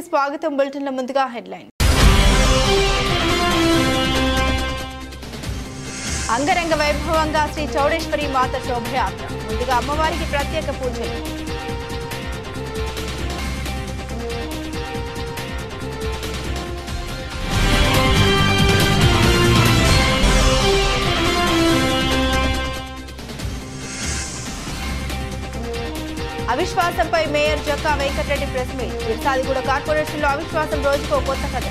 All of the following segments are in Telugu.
స్వాగతం. బులెటిన్ల ముందుగా హెడ్లైన్. అంగరంగ వైభవంగా శ్రీ చౌడేశ్వరి మాత శోభయాత్ర. ముందుగా అమ్మవారికి ప్రత్యేక పూజలు. అవిశ్వాసంపై mayor Jakka Venkatareddy press meet. Irsadiguda కార్పొరేషన్లో అవిశ్వాసం రోజుకో కొత్త కథ.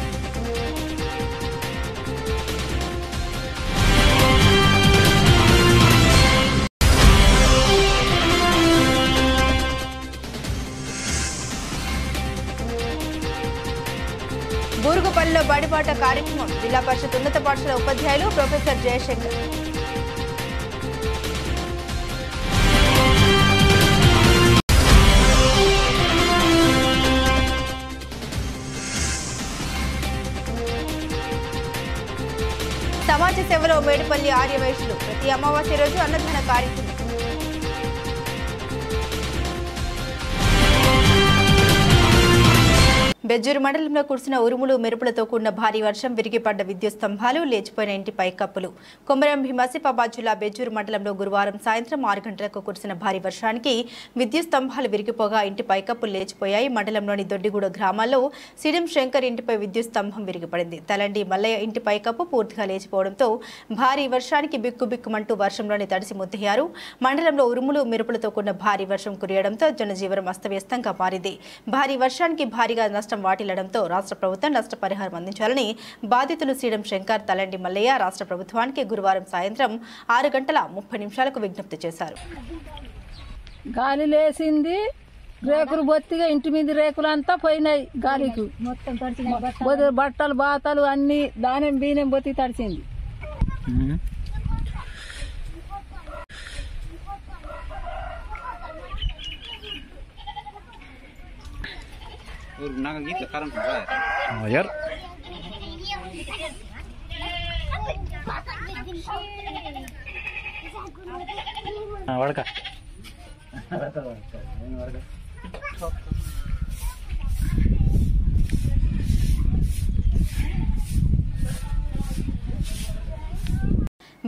బూరుగుపల్లిలో బడిబాట కార్యక్రమం. జిల్లా పరిషత్ ఉన్నత పాఠశాల ఉపాధ్యాయులు ప్రొఫెసర్ జయశంకర్. సమాజ సేవలో మేడిపల్లి ఆర్యవైశ్యులు. ప్రతి అమావాస్య రోజు అన్నదాన కార్యక్రమం. బెజ్జూరు మండలంలో కురిసిన ఉరుములు మెరుపులతో కూడిన భారీ వర్షం, విరిగిపడ్డ విద్యుత్ స్తంభాలు, లేచిపోయిన ఇంటి పైకప్పులు. కొమరం భీం ఆసిఫాబాద్ జిల్లా బెజ్జూరు మండలంలో గురువారం సాయంత్రం 6 గంటలకు కురిసిన భారీ వర్షానికి విద్యుత్ స్తంభాలు విరిగిపోగా ఇంటి పైకప్పులు లేచిపోయాయి. మండలంలోని దొడ్డిగూడ గ్రామాల్లో సిడిం శంకర్ ఇంటిపై విద్యుత్ స్తంభం విరిగిపడింది. తలండి మల్లయ్య ఇంటి పైకప్పు పూర్తిగా లేచిపోవడంతో భారీ వర్షానికి బిక్కుబిక్కుమంటూ వర్షంలోని తడిసి ముద్దయ్యారు. మండలంలో ఉరుములు మెరుపులతో కూడిన భారీ వర్షం కురియడంతో జనజీవనం అస్తవ్యస్తంగా మారింది. భారీ వర్షానికి భారీగా నష్టం వాటిల్లడంతో రాష్ట్ర ప్రభుత్వం నష్టపరిహారం అందించాలని బాధితులు సీడం శంకర్, తలండి మల్లయ్య రాష్ట్ర ప్రభుత్వానికి గురువారం సాయంత్రం 6:30 విజ్ఞప్తి చేశారు. గాలి లేసింది, రేకులు బొత్తిగా ఇంటి మీద రేకులు అంతా పోయినాయి. గాలికి బట్టలు బాతలు అన్ని దానం బీనం బొత్తి తడిచింది. यार वड़का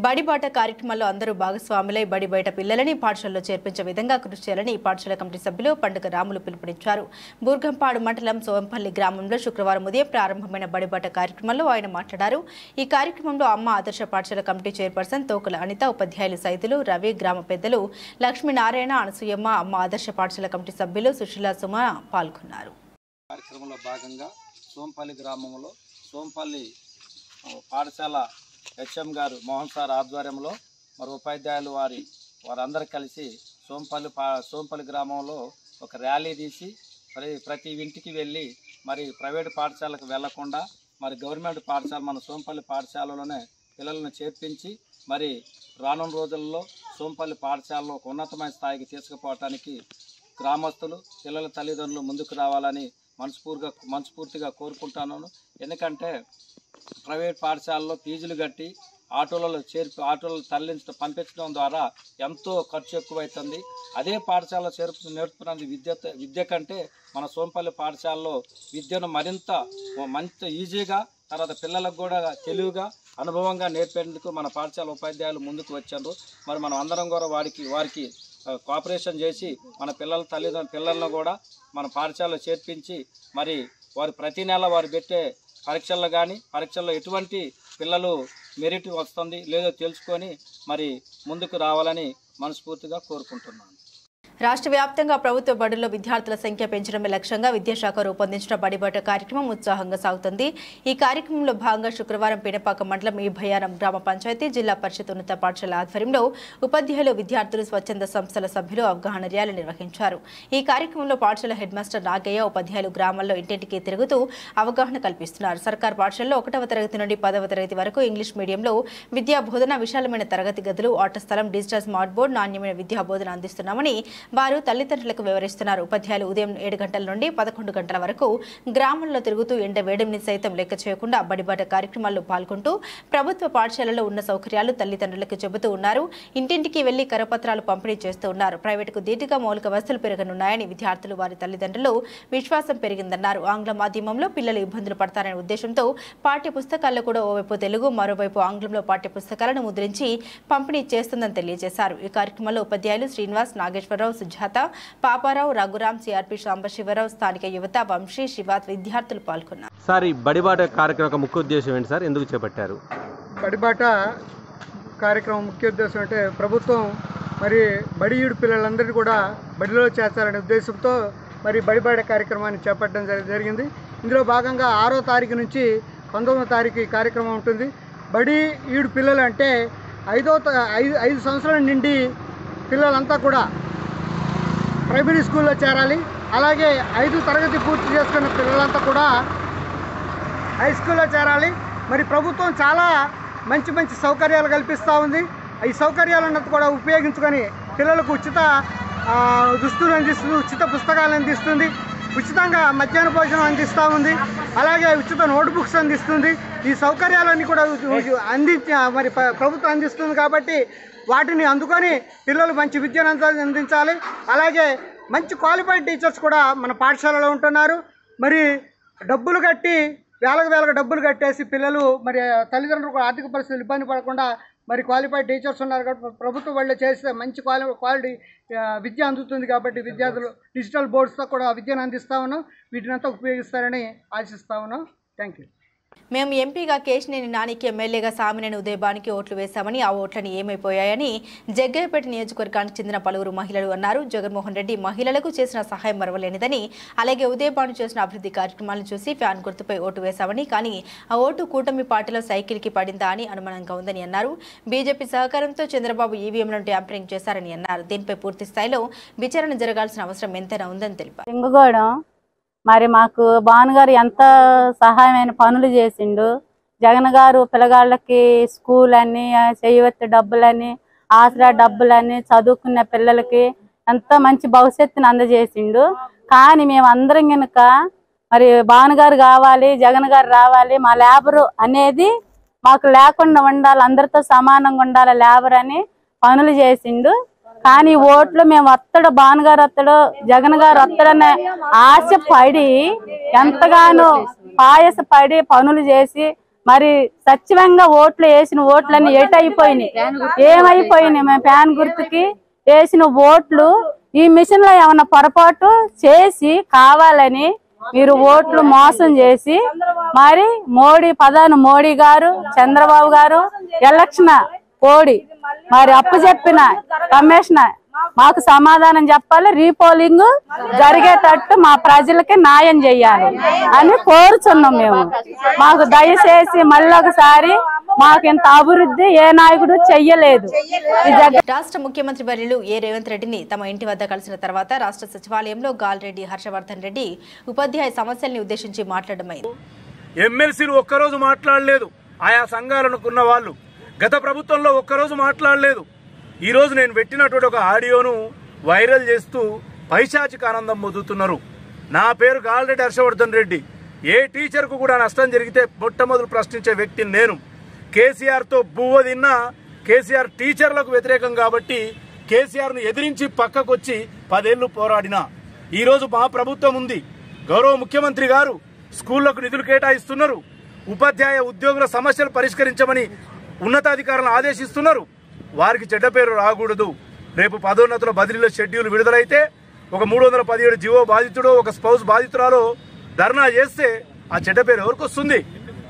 బడిబాట కార్యక్రమంలో అందరూ భాగస్వాములై బడి బయట పిల్లలని పాఠశాలలో చేర్పించే విధంగా కృషి చేయాలని పాఠశాల కమిటీ సభ్యులు పండుగ రాములు పిలుపునిచ్చారు. బూర్గంపాడు మండలం సోంపల్లి గ్రామంలో శుక్రవారం ఉదయం ప్రారంభమైన బడిబాట కార్యక్రమంలో ఆయన మాట్లాడారు. ఈ కార్యక్రమంలో అమ్మ ఆదర్శ పాఠశాల కమిటీ చైర్పర్సన్ తోకుల అనిత, ఉపాధ్యాయులు సైతులు రవి, గ్రామ పెద్దలు లక్ష్మీనారాయణ, అనసూయమ్మ, అమ్మ ఆదర్శ పాఠశాల కమిటీ సభ్యులు సుశీల, సుమ పాల్గొన్నారు. కార్యక్రమంలో భాగంగా సోంపల్లి గ్రామంలో సోంపల్లి పాఠశాల హెచ్ఎం గారు మోహన్ సార్ ఆధ్వర్యంలో మరి ఉపాధ్యాయులు వారందరూ కలిసి సోంపల్లి గ్రామంలో ఒక ర్యాలీ తీసి మరి ప్రతి ఇంటికి వెళ్ళి మరి ప్రైవేటు పాఠశాలకు వెళ్లకుండా మరి గవర్నమెంట్ పాఠశాల మన సోంపల్లి పాఠశాలలోనే పిల్లలను చేర్పించి మరి రానున్న రోజుల్లో సోంపల్లి పాఠశాలలో ఒక ఉన్నతమైన స్థాయికి తీసుకుపోవటానికి గ్రామస్తులు పిల్లల తల్లిదండ్రులు ముందుకు రావాలని మనస్ఫూర్తిగా కోరుకుంటున్నాను. ఎందుకంటే ప్రైవేట్ పాఠశాలలో ఫీజులు కట్టి ఆటోలలో పంపించడం ద్వారా ఎంతో ఖర్చు ఎక్కువైతుంది. అదే పాఠశాలలో నేర్పుతున్నది విద్య కంటే మన సోంపల్లి పాఠశాలలో విద్యను మరింత ఈజీగా, తర్వాత పిల్లలకు కూడా తెలివిగా అనుభవంగా నేర్పేందుకు మన పాఠశాల ఉపాధ్యాయులు ముందుకు వచ్చారు. మరి మనం అందరం కూడా వారికి కోఆపరేషన్ చేసి మన పిల్లలను కూడా మన పాఠశాలలో చేర్పించి మరి వారు ప్రతి నెల వారు పెట్టే పరీక్షల్లో ఎటువంటి పిల్లలు మెరిట్ వస్తుంది లేదో తెలుసుకొని మరి ముందుకు రావాలని మనస్ఫూర్తిగా కోరుకుంటున్నాను. రాష్ట్ర వ్యాప్తంగా ప్రభుత్వ బడుల్లో విద్యార్థుల సంఖ్య పెంచడమే లక్ష్యంగా విద్యాశాఖ రూపొందించిన బడిబాట కార్యక్రమం ఉత్సాహంగా సాగుతుంది. ఈ కార్యక్రమంలో భాగంగా శుక్రవారం పినపాక మండలం ఈ భయారం గ్రామ పంచాయతీ జిల్లా పరిషత్ ఉన్నత పాఠశాల ఆధ్వర్యంలో ఉపాధ్యాయులు, విద్యార్థులు, స్వచ్ఛంద సంస్థల సభ్యులు అవగాహన ర్యాలీ నిర్వహించారు. ఈ కార్యక్రమంలో పాఠశాల హెడ్ మాస్టర్ నాగయ్య, ఉపాధ్యాయులు గ్రామాల్లో ఇంటింటికి తిరుగుతూ అవగాహన కల్పిస్తున్నారు. సర్కార్ పాఠశాలలో 1వ తరగతి నుండి 10వ తరగతి వరకు ఇంగ్లీష్ మీడియంలో విద్యా బోధన, విశాలమైన తరగతి గదులు, ఆట స్థలం, డిజిటల్ స్మార్ట్ బోర్డు, నాణ్యమైన విద్యా బోధన అందిస్తున్నామని వారు తల్లిదండ్రులకు వివరిస్తున్నారు. ఉపాధ్యాయులు ఉదయం 7 గంటల నుండి 11 గంటల వరకు గ్రామంలో తిరుగుతూ ఎండ వేడిని సైతం లెక్క చేయకుండా బడిబాట కార్యక్రమాల్లో పాల్గొంటూ ప్రభుత్వ పాఠశాలలో ఉన్న సౌకర్యాలు తల్లిదండ్రులకు చెబుతూ ఉన్నారు. ఇంటింటికి వెళ్లి కరపత్రాలు పంపిణీ చేస్తూ ఉన్నారు. ప్రైవేటుకు ధీటుగా మౌలిక వసతులు పెరగనున్నాయని విద్యార్థులు వారి తల్లిదండ్రులు విశ్వాసం పెరిగిందన్నారు. ఆంగ్ల మాధ్యమంలో పిల్లలు ఇబ్బందులు పడతారనే ఉద్దేశంతో పాఠ్య పుస్తకాల్లో కూడా ఓవైపు తెలుగు మరోవైపు ఆంగ్లంలో పాఠ్య పుస్తకాలను ముద్రించి పంపిణీ చేస్తుందని తెలియజేశారు. ఈ కార్యక్రమంలో ఉపాధ్యాయులు శ్రీనివాస్, నాగేశ్వరరావు, సుజాత, పాపారావు, రఘురాం, సిఆర్పి సాంబశివరావు, స్థానిక యువత, వంశీ, శివాత్ విద్యార్థులు పాల్గొన్నారు. సార్, ఈ బడిబాట కార్యక్రమం ముఖ్య ఉద్దేశం ఏంటి సార్? ఎందుకు చేపట్టారు? బడిబాట కార్యక్రమం ముఖ్య ఉద్దేశం అంటే ప్రభుత్వం మరి బడియుడు పిల్లలందరినీ కూడా బడిలో చేర్చాలనే ఉద్దేశంతో మరి బడిబాట కార్యక్రమాన్ని చేపట్టడం జరిగింది. ఇందులో భాగంగా 6వ తారీఖు నుంచి 19వ తారీఖు ఈ కార్యక్రమం ఉంటుంది. బడి ఈడు పిల్లలు అంటే 5 సంవత్సరాల నుండి పిల్లలంతా కూడా ప్రైమరీ స్కూల్లో చేరాలి. అలాగే 5వ తరగతి పూర్తి చేసుకున్న పిల్లలంతా కూడా హై స్కూల్లో చేరాలి. మరి ప్రభుత్వం చాలా మంచి సౌకర్యాలు కల్పిస్తూ ఉంది. ఈ సౌకర్యాలన్నంత కూడా ఉపయోగించుకొని పిల్లలకు ఉచిత దుస్తులు అందిస్తుంది, ఉచిత పుస్తకాలు అందిస్తుంది, ఉచితంగా మధ్యాహ్న భోజనం అందిస్తూ ఉంది, అలాగే ఉచిత నోట్బుక్స్ అందిస్తుంది. ఈ సౌకర్యాలన్నీ కూడా మరి ప్రభుత్వం అందిస్తుంది కాబట్టి వాటిని అందుకొని పిల్లలు మంచి విద్యను అందించాలి. అలాగే మంచి క్వాలిఫైడ్ టీచర్స్ కూడా మన పాఠశాలలో ఉంటున్నారు. మరి డబ్బులు కట్టి వేలకు డబ్బులు కట్టేసి పిల్లలు మరి తల్లిదండ్రులకు ఆర్థిక పరిస్థితులు ఇబ్బంది పడకుండా మరి క్వాలిఫైడ్ టీచర్స్ ఉన్నారు కాబట్టి ప్రభుత్వం వాళ్ళు చేస్తే మంచి క్వాలిటీ విద్య అందుతుంది కాబట్టి విద్యార్థులు డిజిటల్ బోర్డ్స్తో కూడా విద్యను అందిస్తా ఉన్నాం. వీటినంతా ఉపయోగిస్తారని ఆశిస్తా ఉన్నాం. Thank you. మేము ఎంపీగా కేశినేని నానికి, ఎమ్మెల్యేగా సామినేని ఉదయభానికి ఓట్లు వేశామని ఆ ఓట్లని ఏమైపోయాయని జగ్గయ్యపేట నియోజకవర్గానికి చెందిన పలువురు మహిళలు అన్నారు. జగన్మోహన్ రెడ్డి మహిళలకు చేసిన సహాయం మరవలేనిదని, అలాగే ఉదయభాను చేసిన అభివృద్ధి కార్యక్రమాలను చూసి ఫ్యాన్ గుర్తుపై ఓటు వేశామని, కానీ ఆ ఓటు కూటమి పార్టీలో సైకిల్కి పడిందా అని అనుమానంగా ఉందని అన్నారు. బీజేపీ సహకారంతో చంద్రబాబు ఈవీఎంలను ట్యాంపరింగ్ చేశారని అన్నారు. దీనిపై పూర్తి స్థాయిలో విచారణ జరగాల్సిన అవసరం ఎంతైనా ఉందని తెలిపారు. మరి మాకు భాను గారు ఎంత సహాయమైన పనులు చేసిండు. జగన్ గారు పిల్లగాళ్ళకి స్కూల్ అని, చేయవత్తి డబ్బులని, ఆసరా డబ్బులని, చదువుకునే పిల్లలకి ఎంత మంచి భవిష్యత్తుని అందజేసిండు. కానీ మేము అందరం కనుక మరి భాను గారు కావాలి, జగన్ గారు రావాలి, మా లేబరు అనేది మాకు లేకుండా ఉండాలి, అందరితో సమానంగా ఉండాలి లేబర్ అని పనులు చేసిండు. కానీ ఓట్లు మేము వత్తడు, భాను గారు వత్తడు, జగన్ గారు వత్తడనే ఆశ పడి ఎంతగానో పాయసపడి పనులు చేసి మరి సత్యవంగా ఓట్లు వేసిన ఓట్లన్నీ ఏమైపోయినాయి. మేము ఫ్యాన్ గుర్తుకి వేసిన ఓట్లు ఈ మిషన్ లో ఏమన్నా పొరపాటు చేసి కావాలని మీరు ఓట్లు మోసం చేసి మరి మోడీ గారు, చంద్రబాబు గారు ఎలక్షన్ కోడి మరి అప్పు చెప్పిన కమిషనర్ మాకు సమాధానం చెప్పాలి, రీపోలింగ్ జరిగేటట్టు మా ప్రజలకి న్యాయం చేయాలి అని కోరుచున్నాం. మేము మాకు దయచేసి మళ్ళొకసారి మాకు ఇంత అభివృద్ధి ఏ నాయకుడు చెయ్యలేదు. రాష్ట్ర ముఖ్యమంత్రి వర్యులు రేవంత్ రెడ్డిని తమ ఇంటి వద్ద కలిసిన తర్వాత రాష్ట్ర సచివాలయంలో గాల్రెడ్డి హర్షవర్ధన్ రెడ్డి ఉపాధ్యాయ సమస్యల్ని ఉద్దేశించి మాట్లాడమైంది. ఎమ్మెల్సీలు ఒక్కరోజు మాట్లాడలేదు, ఆయా సంఘాలనుకున్న వాళ్ళు గత ప్రభుత్వంలో ఒక్కరోజు మాట్లాడలేదు. ఈరోజు నేను పెట్టినటువంటి ఒక ఆడియోను వైరల్ చేస్తూ పైశాచిక ఆనందం పొందుతున్నారు. నా పేరు గాల్రెడ్డి హర్షవర్ధన్ రెడ్డి. ఏ టీచర్కు కూడా నష్టం జరిగితే మొట్టమొదలు ప్రశ్నించే వ్యక్తిని నేను. కేసీఆర్తో బువ్వ తిన్నా కేసీఆర్ టీచర్లకు వ్యతిరేకం కాబట్టి కేసీఆర్ను ఎదిరించి పక్కకొచ్చి 10 ఏళ్లు పోరాడినా. ఈరోజు మా ప్రభుత్వం ఉంది, గౌరవ ముఖ్యమంత్రి గారు స్కూళ్లకు నిధులు కేటాయిస్తున్నారు, ఉపాధ్యాయ ఉద్యోగుల సమస్యలు పరిష్కరించమని ఉన్నతాధికారులను ఆదేశిస్తున్నారు. వారికి చెడ్డ పేరు రాకూడదు. రేపు పదోన్నతుల బదిలీల షెడ్యూల్ విడుదలైతే ఒక 317 జీవో బాధితుడో ఒక స్పౌస్ బాధితురాలో ధర్నా చేస్తే ఆ చెడ్డ పేరు ఎవరికి వస్తుంది?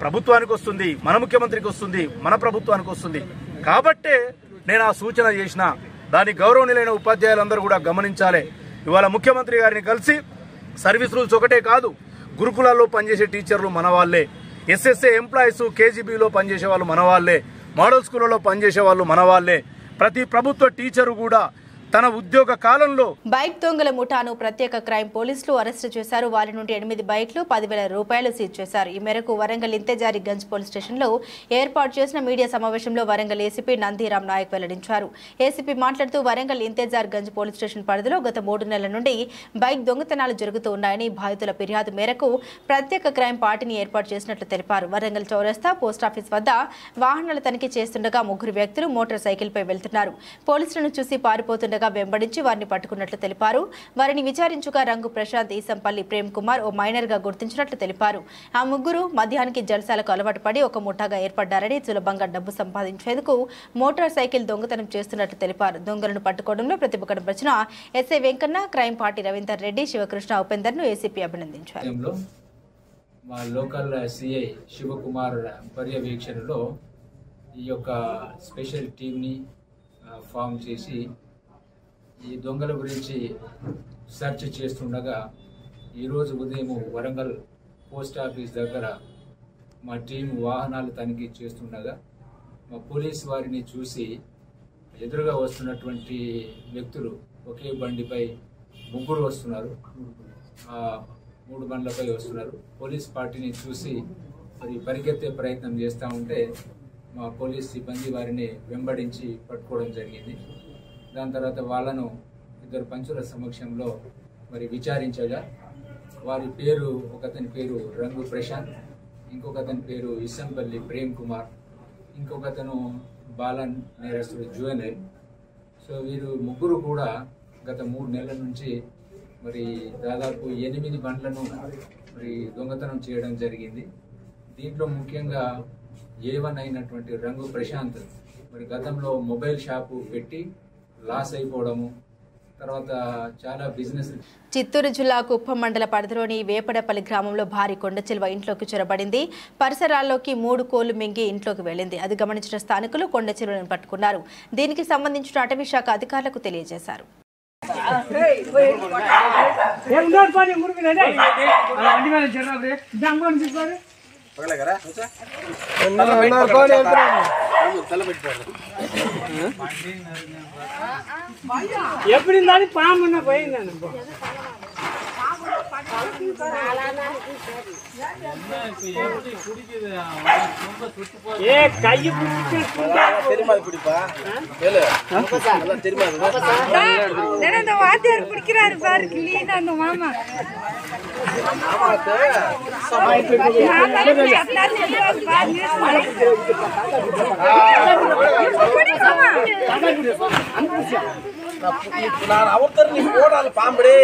ప్రభుత్వానికి వస్తుంది, మన ముఖ్యమంత్రికి వస్తుంది, మన ప్రభుత్వానికి వస్తుంది. కాబట్టే నేను ఆ సూచన చేసిన. దాని గౌరవనీయులైన ఉపాధ్యాయులందరూ కూడా గమనించాలి. ఇవాళ ముఖ్యమంత్రి గారిని కలిసి సర్వీస్ రూల్స్ ఒకటే కాదు, గురుకులాల్లో పనిచేసే టీచర్లు మన వాళ్ళే, ఎస్ఎస్ఏ ఎంప్లాయీస్ కేజీబీలో పనిచేసే వాళ్ళు మన వాళ్ళే, మోడల్ స్కూళ్ళలో పనిచేసే వాళ్ళు మన వాళ్ళే. ప్రతి ప్రభుత్వ టీచరు కూడా తన ఉద్యోగ కాలంలో బైక్ దొంగల ముఠాను ప్రత్యేక క్రైమ్ పోలీసులు అరెస్టు చేశారు. వారి నుండి 8 బైక్లు 10,000 రూపాయలు సీజ్ చేశారు. ఈ మేరకు వరంగల్ ఇంతేజారి గంజ్ పోలీస్ స్టేషన్లో ఏర్పాటు చేసిన మీడియా సమావేశంలో వరంగల్ ఏసీపీ నందిరామ్ నాయక్ వెల్లడించారు. ఏసీపీ మాట్లాడుతూ వరంగల్ ఇంతేజార్ గంజ్ పోలీస్ స్టేషన్ పరిధిలో గత 3 నెలల నుండి బైక్ దొంగతనాలు జరుగుతూ ఉన్నాయని బాధితుల ఫిర్యాదు మేరకు ప్రత్యేక క్రైమ్ పార్టీని ఏర్పాటు చేసినట్లు తెలిపారు. వరంగల్ చౌరస్తా పోస్టాఫీస్ వద్ద వాహనాల తనిఖీ చేస్తుండగా 3 వ్యక్తులు మోటార్ సైకిల్పై వెళ్తున్నారు. పోలీసులను చూసి పారిపోతుండగా వెంబడించి వారిని పట్టుకున్నట్లు తెలిపారు. వారిని విచారించుగా రంగు ప్రశాంత్, ఈసంపల్లి ప్రేమ్ కుమార్ ఓ మైనర్ గా గుర్తించినట్లు తెలిపారు. ఆ 3 మధ్యాహ్నానికి జల్సాలకు అలవాటు పడి ఒక ముఠాగా ఏర్పడ్డారని, సులభంగా డబ్బు సంపాదించేందుకు మోటార్ సైకిల్ దొంగతనం చేస్తున్నట్లు తెలిపారు. దొంగలను పట్టుకోవడంలో ప్రతిభ కనబరిచిన SI Venkanna, crime party Raveender Reddy, Sivakrishna, Upender ను ఏసీపీ అభినందించారు. మా లోకల్ సిఐ శివకుమార్ పర్యవేక్షణలో ఈ యొక్క స్పెషల్ టీంని ఫామ్ చేసి ఈ దొంగల గురించి సెర్చ్ చేస్తుండగా ఈరోజు ఉదయం వరంగల్ పోస్ట్ ఆఫీస్ దగ్గర మా టీం వాహనాలు తనిఖీ చేస్తుండగా మా పోలీస్ వారిని చూసి ఎదురుగా వస్తున్నటువంటి వ్యక్తులు ఒకే బండిపై 3 వస్తున్నారు, 3 బండ్లపై వస్తున్నారు. పోలీస్ పార్టీని చూసి మరి పరిగెత్తే ప్రయత్నం చేస్తూ ఉంటే మా పోలీస్ సిబ్బంది వారిని వెంబడించి పట్టుకోవడం జరిగింది. దాని తర్వాత వాళ్ళను 2 పంచుల సమక్షంలో మరి విచారించగా వారి పేరు, ఒకతని పేరు రంగు ప్రశాంత్, ఇంకొకతని పేరు ఇసంపల్లి ప్రేమ్ కుమార్, ఇంకొకతను బాలన్ నేరస్తుడు జువెనైల్. సో వీరు 3 కూడా గత 3 నెలల నుంచి మరి దాదాపు 8 బండ్లను మరి దొంగతనం చేయడం జరిగింది. దీంట్లో ముఖ్యంగా A1 అయినటువంటి రంగు ప్రశాంత్ మరి గతంలో మొబైల్ షాపు పెట్టి లాస్ అయిపోవడము, తర్వాత చాలా బిజినెస్. చిత్తూరు జిల్లా కుప్పం మండల పరిధిలోని వేపడపల్లి గ్రామంలో భారీ కొండచిలువ ఇంట్లోకి చొరబడింది. పరిసరాల్లోకి 3 కోళ్లు మింగి ఇంట్లోకి వెళ్లింది. అది గమనించిన స్థానికులు కొండచిలువను పట్టుకున్నారు. దీనికి సంబంధించిన అటవీ శాఖ అధికారులకు తెలియజేశారు. ఎప్పుడిందని పామున్న పోయిందని ఏ కయ్యి వాద్యారు కుడికిరారు బారికి లీనన్ను మామ நான் அவர்த்தர் நீ போடாத பாம்படே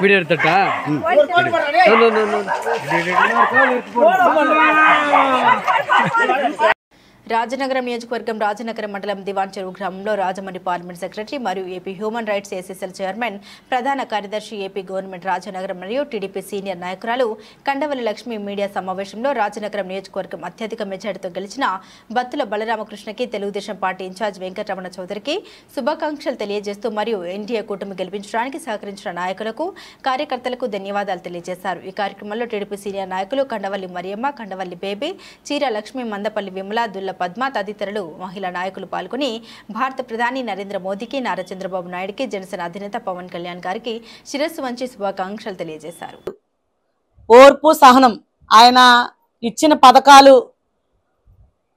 వీడియో ఎడతట్టా రాజనగరం నియోజకవర్గం రాజనగరం మండలం దివాన్ చెరువు గ్రామంలో రాజమండ్రి పార్లమెంట్ సెక్రటరీ మరియు AP human rights ACCL chairman, ప్రధాన కార్యదర్శి, ఏపీ గవర్నమెంట్ రాజనగరం మరియు టీడీపీ సీనియర్ నాయకురాలు కండవల్లి లక్ష్మి మీడియా సమావేశంలో రాజనగరం నియోజకవర్గం అత్యధిక మెజార్టీతో గెలిచిన బత్తుల బలరామకృష్ణకి తెలుగుదేశం పార్టీ ఇన్ఛార్జ్ వెంకటరమణ చౌదరికి శుభాకాంక్షలు తెలియజేస్తూ మరియు ఎన్డీఏ కూటమి గెలిపించడానికి సహకరించిన నాయకులకు, కార్యకర్తలకు ధన్యవాదాలు తెలియజేశారు. ఈ కార్యక్రమంలో టీడీపీ సీనియర్ నాయకులు కండవల్లి మరియమ్మ, కండవల్లి బేబీ, చీర లక్ష్మి, మందపల్లి విమల, దుల్ల పద్మ తదితరులు మహిళా నాయకులు పాల్గొని భారత ప్రధాని నరేంద్ర మోదీకి, నారా చంద్రబాబు నాయుడుకి, జనసేన అధినేత పవన్ కళ్యాణ్ గారికి శిరస్సు వంచి శుభాకాంక్షలు తెలియజేశారు. ఓర్పు, సహనం, ఆయన ఇచ్చిన పథకాలు,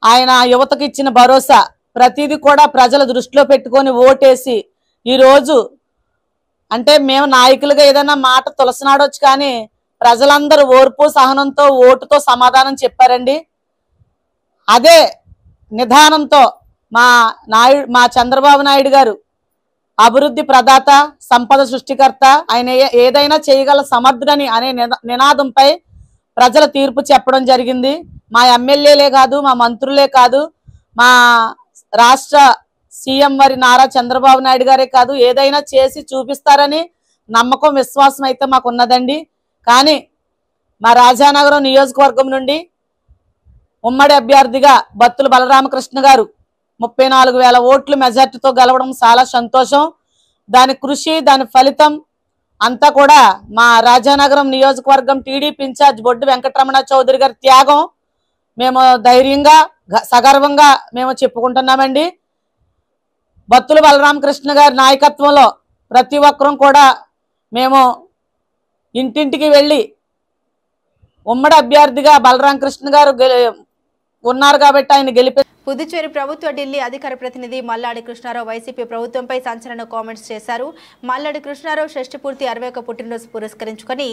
ఆయన యువతకు ఇచ్చిన భరోసా ప్రతిదీ కూడా ప్రజల దృష్టిలో పెట్టుకొని ఓటేసి ఈరోజు అంటే మేము నాయకులుగా ఏదైనా మాట తులసినాడొచ్చు, కానీ ప్రజలందరూ ఓర్పు సహనంతో ఓటుతో సమాధానం చెప్పారండి. అదే నిదానంతో మా చంద్రబాబు నాయుడు గారు అభివృద్ధి ప్రదాత, సంపద సృష్టికర్త, ఆయన ఏదైనా చేయగల సమర్థుడని అనే నినాదంపై ప్రజల తీర్పు చెప్పడం జరిగింది. మా ఎమ్మెల్యేలే కాదు, మా మంత్రులే కాదు, మా రాష్ట్ర సీఎం వారి నారా చంద్రబాబు నాయుడు గారే కాదు, ఏదైనా చేసి చూపిస్తారని నమ్మకం, విశ్వాసం అయితే మాకు ఉన్నదండి. కానీ మా రాజానగరం నియోజకవర్గం నుండి ఉమ్మడి అభ్యర్థిగా బత్తుల బలరామకృష్ణ గారు 34,000 ఓట్ల మెజార్టీతో గెలవడం చాలా సంతోషం. దాని కృషి, దాని ఫలితం అంతా కూడా మా రాజానగరం నియోజకవర్గం టీడీపీ ఇన్ఛార్జ్ బొడ్డు వెంకటరమణ చౌదరి గారి త్యాగం మేము ధైర్యంగా సగర్వంగా మేము చెప్పుకుంటున్నామండి. బత్తుల బలరామకృష్ణ గారి నాయకత్వంలో ప్రతి ఒక్కరూ కూడా మేము ఇంటింటికి వెళ్ళి ఉమ్మడి అభ్యర్థిగా బలరామకృష్ణ గారు ఉన్నారు కాబట్టి ఆయన గెలిపి. పుదుచ్చేరి ప్రభుత్వ ఢిల్లీ అధికార ప్రతినిధి మల్లాడి కృష్ణారావు వైసీపీ ప్రభుత్వంపై సంచలన కామెంట్స్ చేశారు. మల్లాడి కృష్ణారావు షష్ఠి పూర్తి 61వ పుట్టినరోజు పురస్కరించుకొని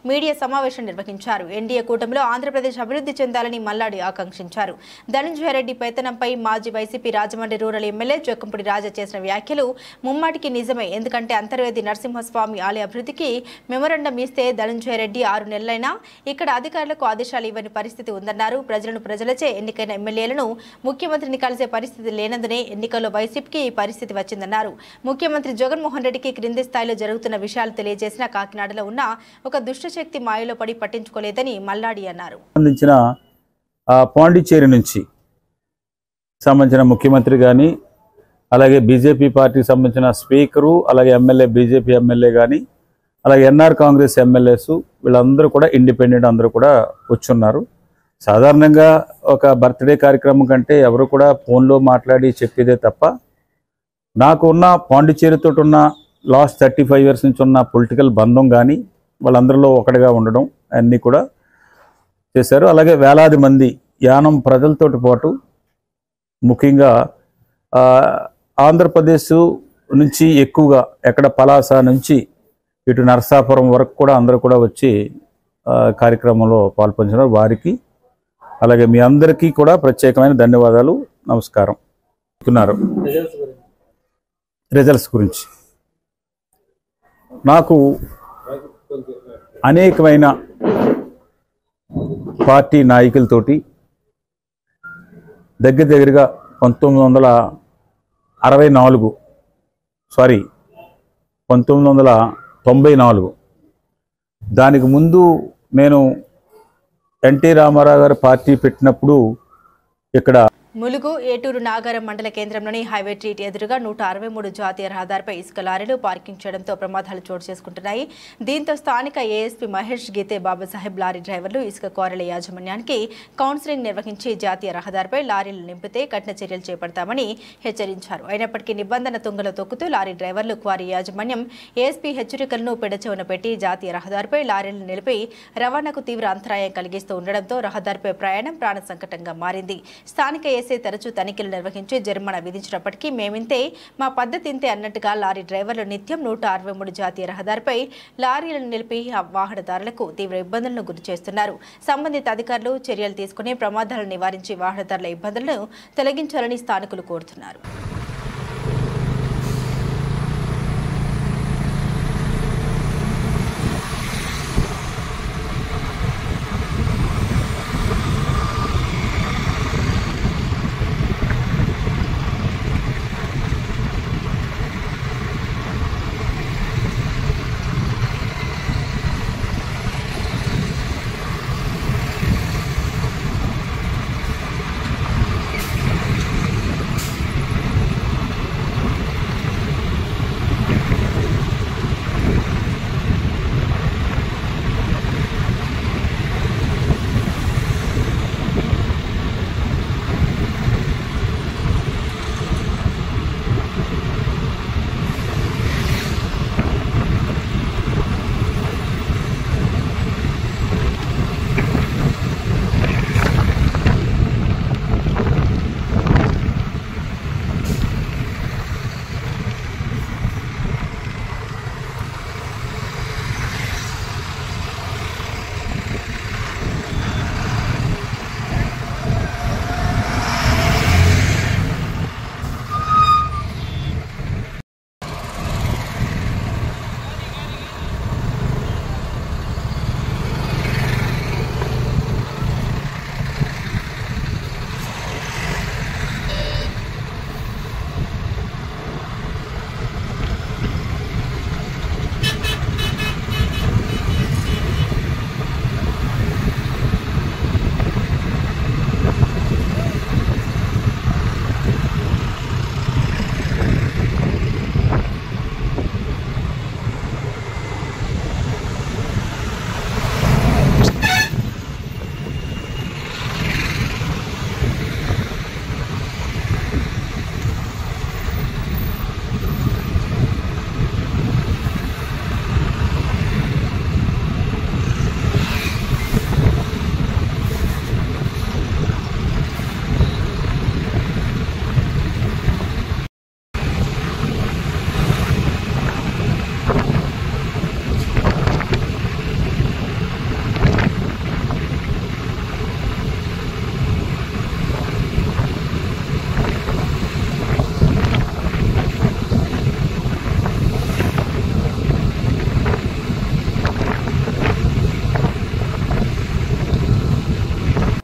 మీడియా సమావేశం నిర్వహించారు. ఎన్డీఏ కూటమిలో ఆంధ్రప్రదేశ్ అభివృద్ధి చెందాలని మల్లాడి ఆకాంక్షించారు. ధనంజయ రెడ్డి పెత్తనంపై మాజీ YCP Rajahmundry rural MLA Jakkampudi Raja చేసిన వ్యాఖ్యలు ముమ్మాటికి నిజమే. ఎందుకంటే అంతర్వేది నరసింహస్వామి ఆలయ అభివృద్ధికి మెమోరండం ఇస్తే ధనంజయ రెడ్డి 6 నెలలైనా ఇక్కడ అధికారులకు ఆదేశాలు ఇవ్వని పరిస్థితి ఉందన్నారు. ప్రజలను ప్రజలచే ఎన్నికైన ఎమ్మెల్యేలను ముఖ్యమంత్రిని కలిసే పరిస్థితి లేనందునే ఎన్నికల్లో వైసీపీకి ఈ పరిస్థితి వచ్చిందన్నారు. ముఖ్యమంత్రి జగన్మోహన్ రెడ్డికి క్రింది స్థాయిలో జరుగుతున్న విషయాలు తెలియజేసిన కాకినాడలో ఉన్న ఒక దుష్టశక్తి మాయలో పడి పట్టించుకోలేదని మల్లాడి అన్నారు. పాండిచ్చేరి నుంచి సంబంధించిన ముఖ్యమంత్రి కానీ, అలాగే బీజేపీ పార్టీకి సంబంధించిన స్పీకరు, అలాగే ఎమ్మెల్యే, బీజేపీ ఎమ్మెల్యే కానీ, అలాగే ఎన్ఆర్ కాంగ్రెస్ ఎమ్మెల్యేస్ వీళ్ళందరూ కూడా ఇండిపెండెంట్ అందరూ కూడా వచ్చున్నారు. సాధారణంగా ఒక బర్త్డే కార్యక్రమం కంటే ఎవరు కూడా ఫోన్లో మాట్లాడి చెప్పేదే తప్ప నాకు ఉన్న పాండిచ్చేరితో ఉన్న లాస్ట్ 35 years నుంచి ఉన్న పొలిటికల్ బంధం కానీ వాళ్ళందరిలో ఒకటిగా ఉండడం అన్నీ కూడా చేశారు. అలాగే వేలాది మంది యానం ప్రజలతోటి పాటు ముఖ్యంగా ఆంధ్రప్రదేశ్ నుంచి ఎక్కువగా ఎక్కడ పలాస నుంచి ఇటు నరసాపురం వరకు కూడా అందరూ కూడా వచ్చి కార్యక్రమంలో పాల్పంచున్నారు. వారికి అలాగే మీ అందరికీ కూడా ప్రత్యేకమైన ధన్యవాదాలు, నమస్కారం. రిజల్ట్స్ గురించి నాకు అనేకమైన పార్టీ నాయకులతోటి దగ్గరగా 1994 దానికి ముందు నేను ఎన్టీ రామారావు గారు పార్టీ పెట్టినప్పుడు ఇక్కడ ములుగు ఏటూరు నాగారం మండల కేంద్రంలోని హైవే ట్రీట్ ఎదురుగా 163 జాతీయ రహదారిపై ఇసుక లారీలు పార్కింగ్ చేయడంతో ప్రమాదాలు చోటు చేసుకుంటున్నాయి. దీంతో స్థానిక ఏఎస్పీ మహేష్ గీతే బాబాసాహెబ్ లారీ డ్రైవర్లు ఇసుక క్వారీల యాజమాన్యానికి కౌన్సిలింగ్ నిర్వహించి జాతీయ రహదారిపై లారీలు నింపితే కఠిన చర్యలు చేపడతామని హెచ్చరించారు. అయినప్పటికీ నిబంధన తుంగలో తొక్కుతూ లారీ డ్రైవర్లు క్వారీ యాజమాన్యం ఏఎస్పీ హెచ్చరికలను పెడచెవున పెట్టి జాతీయ రహదారిపై లారీలు నిలిపి రవాణాకు తీవ్ర అంతరాయం కలిగిస్తూ ఉండడంతో రహదారిపై ప్రయాణం ప్రాణ సంకటంగా మారింది. స్థానిక తరచూ తనిఖీలు నిర్వహించి జరిమానా విధించినప్పటికీ మేమింతే, మా పద్ధతి ఇంతే అన్నట్టుగా లారీ డ్రైవర్లు నిత్యం 163 జాతీయ రహదారిపై లారీలను నిలిపి వాహనదారులకు తీవ్ర ఇబ్బందులను గురి చేస్తున్నారు. సంబంధిత అధికారులు చర్యలు తీసుకుని ప్రమాదాలను నివారించి వాహనదారుల ఇబ్బందులను తొలగించాలని స్థానికులు కోరుతున్నారు.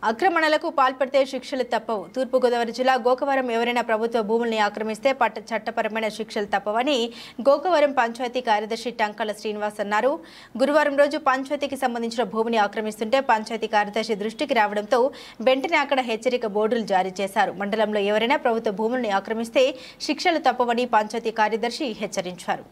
అక్రమణలకు పాల్పడితే శిక్షలు తప్పవు. తూర్పుగోదావరి జిల్లా గోకవరం ఎవరైనా ప్రభుత్వ భూముల్ని ఆక్రమిస్తే చట్టపరమైన శిక్షలు తప్పవని గోకవరం పంచాయతీ కార్యదర్శి టంకాల శ్రీనివాస్ అన్నారు. గురువారం రోజు పంచాయతీకి సంబంధించిన భూమిని ఆక్రమిస్తుంటే పంచాయతీ కార్యదర్శి దృష్టికి రావడంతో వెంటనే అక్కడ హెచ్చరిక బోర్డులు జారీ చేశారు. మండలంలో ఎవరైనా ప్రభుత్వ భూముల్ని ఆక్రమిస్తే శిక్షలు తప్పవని పంచాయతీ కార్యదర్శి హెచ్చరించారు.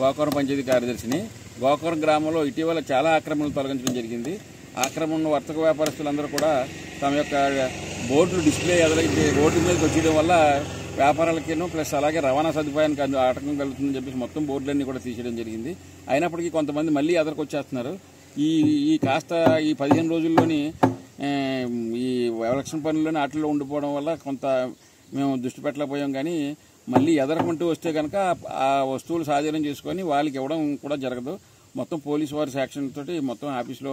గోకవరం పంచాయతీ కార్యదర్శిని. గోకవరం గ్రామంలో ఇటీవల చాలా ఆక్రమణలు తొలగించడం జరిగింది. ఆక్రమణ వర్తక వ్యాపారస్తులందరూ కూడా తమ యొక్క బోర్డులు డిస్ప్లే రోడ్డు మీదకి వచ్చేయడం వల్ల వ్యాపారాలకేనో ప్లస్ అలాగే రవాణా సదుపాయానికి ఆటంకం కలుగుతుందని చెప్పేసి మొత్తం బోర్డులన్నీ కూడా తీసేయడం జరిగింది. అయినప్పటికీ కొంతమంది మళ్ళీ ఎదరికి వచ్చేస్తున్నారు. ఈ కాస్త ఈ 15 రోజుల్లోని ఈ ఎలక్షన్ పనుల్లోని వాటిల్లో ఉండిపోవడం వల్ల కొంత మేము దృష్టి పెట్టలేకపోయాం. కానీ మళ్ళీ ఎదరకుంటూ వస్తే కనుక ఆ వస్తువులు స్వాధీనం చేసుకొని వాళ్ళకి ఇవ్వడం కూడా జరగదు. మొత్తం పోలీసు వారి శాక్షన్ తోటి మొత్తం ఆఫీసులో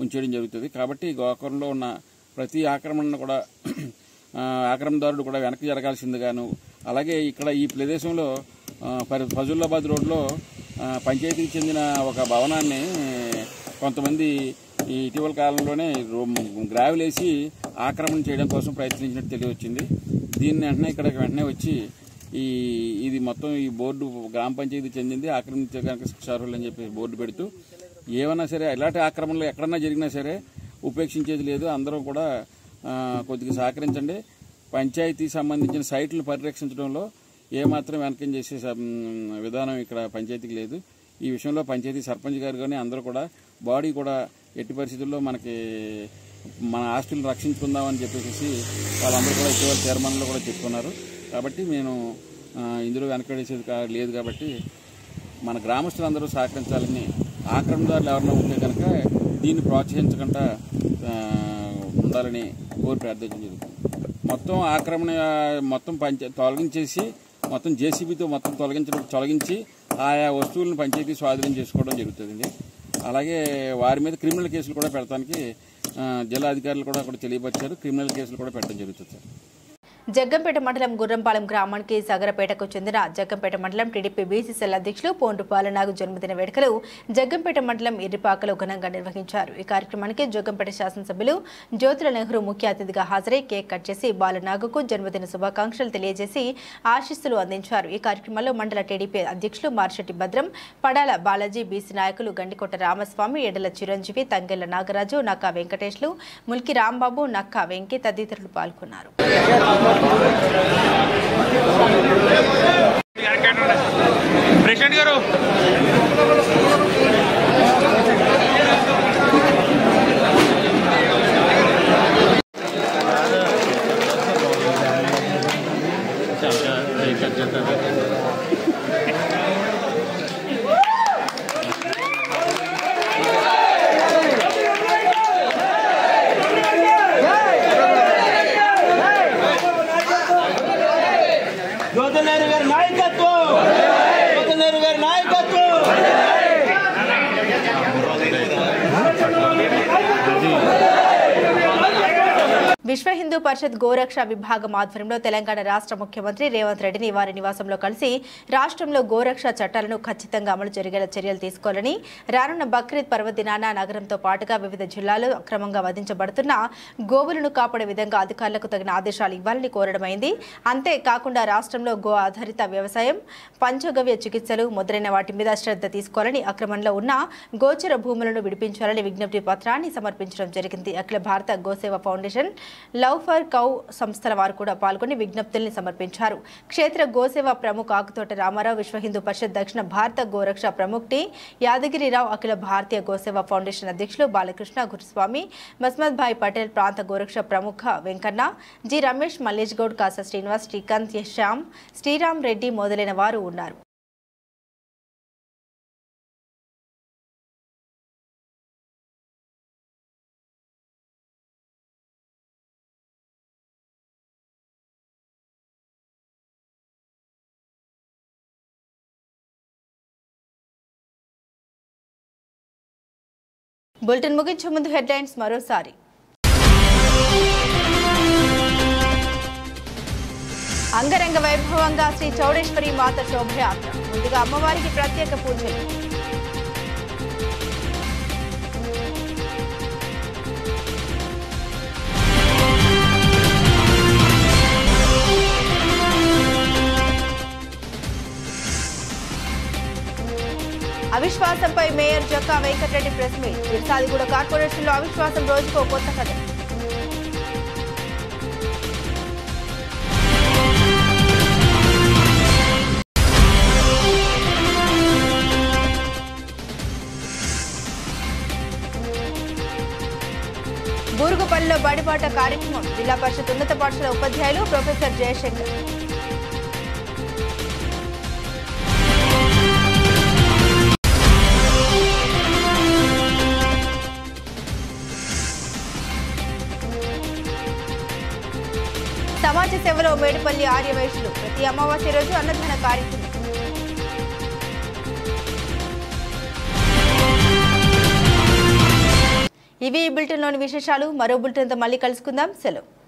ఉంచేయడం జరుగుతుంది. కాబట్టి గోకవరంలో ఉన్న ప్రతి ఆక్రమణను కూడా ఆక్రమణదారుడు కూడా వెనక్కి జరగాల్సిందిగాను, అలాగే ఇక్కడ ఈ ప్రదేశంలో ఫజుల్లాబాద్ రోడ్లో పంచాయతీకి చెందిన ఒక భవనాన్ని కొంతమంది ఈ ఇటీవల కాలంలోనే గ్రావెల్ వేసి ఆక్రమణ చేయడం కోసం ప్రయత్నించినట్టు తెలియవచ్చింది. దీన్ని వెంటనే వచ్చి ఇది మొత్తం ఈ బోర్డు గ్రామ పంచాయతీ చెందింది, ఆక్రమించే కనుక శిక్షార్హులు అని చెప్పి బోర్డు పెడుతూ ఏమన్నా సరే ఇలాంటి ఆక్రమణలు ఎక్కడన్నా జరిగినా సరే ఉపేక్షించేది లేదు. అందరూ కూడా కొద్దిగా సహకరించండి. పంచాయతీ సంబంధించిన సైట్లు పరిరక్షించడంలో ఏమాత్రం వెనకం చేసే విధానం ఇక్కడ పంచాయతీకి లేదు. ఈ విషయంలో పంచాయతీ సర్పంచ్ గారు కానీ అందరూ కూడా బాడీ కూడా ఎట్టి పరిస్థితుల్లో మన ఆస్తులను రక్షించుకుందామని చెప్పేసి వాళ్ళందరూ కూడా ఇటీవల తీర్మానంలో కూడా చెప్పుకున్నారు. కాబట్టి నేను ఇందులో వెనకడేసేది లేదు. కాబట్టి మన గ్రామస్తులందరూ సహకరించాలని, ఆక్రమణదారులు ఎవరైనా ఉంటే కనుక దీన్ని ప్రోత్సహించకుండా ఉండాలని కోరి ప్రార్థించడం జరుగుతుంది. మొత్తం ఆక్రమణ మొత్తం తొలగించేసి మొత్తం జేసీబీతో మొత్తం తొలగించి ఆయా వస్తువులను పంచాయతీ స్వాధీనం చేసుకోవడం జరుగుతుంది. అలాగే వారి మీద క్రిమినల్ కేసులు కూడా పెడతానికి జిల్లా అధికారులు కూడా అక్కడ తెలియపరిచారు. క్రిమినల్ కేసులు కూడా పెట్టడం జరుగుతుంది. జగ్గంపేట మండలం గుర్రంపాలెం గ్రామానికి సగరపేటకు చెందిన జగ్గంపేట మండలం టీడీపీ బీసీసీఎల్ అధ్యక్షులు పోండ్రు బాలనాగు జన్మదిన వేడుకలు జగ్గంపేట మండలం ఇర్రిపాకలో ఘనంగా నిర్వహించారు. ఈ కార్యక్రమానికి జగ్గంపేట శాసనసభ్యులు జ్యోతుల నెహ్రూ ముఖ్య అతిథిగా హాజరై కేక్ కట్ చేసి బాలనాగుకు జన్మదిన శుభాకాంక్షలు తెలియజేసి ఆశీస్సులు అందించారు. ఈ కార్యక్రమంలో మండల టీడీపీ అధ్యక్షులు మార్షెట్టి భద్రం, పడాల బాలాజీ, బీసీ నాయకులు గండికోట రామస్వామి, ఎడల చిరంజీవి, తంగెళ్ల నాగరాజు, నక్కా వెంకటేశ్లు, ముల్కి రాంబాబు, నక్కా వెంకి తదితరులు పాల్గొన్నారు. ప్రెసిడెంట్ గారు విశ్వ హిందూ పరిషత్ గోరక్ష విభాగం ఆధ్వర్యంలో తెలంగాణ రాష్ట్ర ముఖ్యమంత్రి రేవంత్ రెడ్డిని వారి నివాసంలో కలిసి రాష్ట్రంలో గోరక్ష చట్టాలను ఖచ్చితంగా అమలు జరిగేలా చర్యలు తీసుకోవాలని, రానున్న బక్రీద్ పర్వదినాన నగరంతో పాటుగా వివిధ జిల్లాల్లో అక్రమంగా వధించబడుతున్న గోవులను కాపాడే విధంగా అధికారులకు తగిన ఆదేశాలు ఇవ్వాలని కోరడమైంది. అంతేకాకుండా రాష్ట్రంలో గో ఆధారిత వ్యవసాయం, పంచగవ్య చికిత్సలు మొదలైన వాటి మీద శ్రద్ధ తీసుకోవాలని, అక్రమంలో ఉన్న గోచర భూములను విడిపించాలని విజ్ఞప్తి పత్రాన్ని సమర్పించడం జరిగింది. అఖిల భారత గోసేవ ఫౌండేషన్ లవ్ ఫర్ కౌ సంస్థల వారు కూడా పాల్గొని విజ్ఞప్తుల్ని సమర్పించారు. క్షేత్ర గోసేవ ప్రముఖ ఆకుతోట రామారావు, విశ్వ హిందూ పరిషత్ దక్షిణ భారత గోరక్ష ప్రముఖ్ టి యాదగిరిరావు, అఖిల భారతీయ గోసేవ ఫౌండేషన్ అధ్యక్షులు బాలకృష్ణ గురుస్వామి, మస్మద్ భాయ్ పటేల్, ప్రాంత గోరక్ష ప్రముఖ వెంకన్న, జి రమేష్, మల్లేష్ గౌడ్, కాసా శ్రీనివాస్, శ్రీకాంత్, శ్యామ్, శ్రీరామ్ రెడ్డి మొదలైన వారు ఉన్నారు. బులెటిన్ ముగించే ముందు హెడ్లైన్స్ మరోసారి. అంగరంగ వైభవంగా శ్రీ చౌడేశ్వరి మాత శోభయాత్ర. ముందుగా అమ్మవారికి ప్రత్యేక పూజలు. అవిశ్వాసంపై mayor Jakka Venkatareddy press meet. Irsadiguda కార్పొరేషన్లో అవిశ్వాసం రోజుకో కొత్త కథ. బూరుగుపల్లిలో బడిబాట కార్యక్రమం. జిల్లా పరిషత్ ఉన్నత పాఠశాల ఉపాధ్యాయులు ప్రొఫెసర్ జయశంకర్. సమాజ సేవలో మేడిపల్లి ఆర్యవైశ్యులు. ప్రతి అమావాస్య రోజు అన్నదాన కార్యక్రమం. ఇవి ఈ బులెటిన్లోని విశేషాలు. మరో బులెటిన్తో మళ్ళీ కలుసుకుందాం. సెలవు.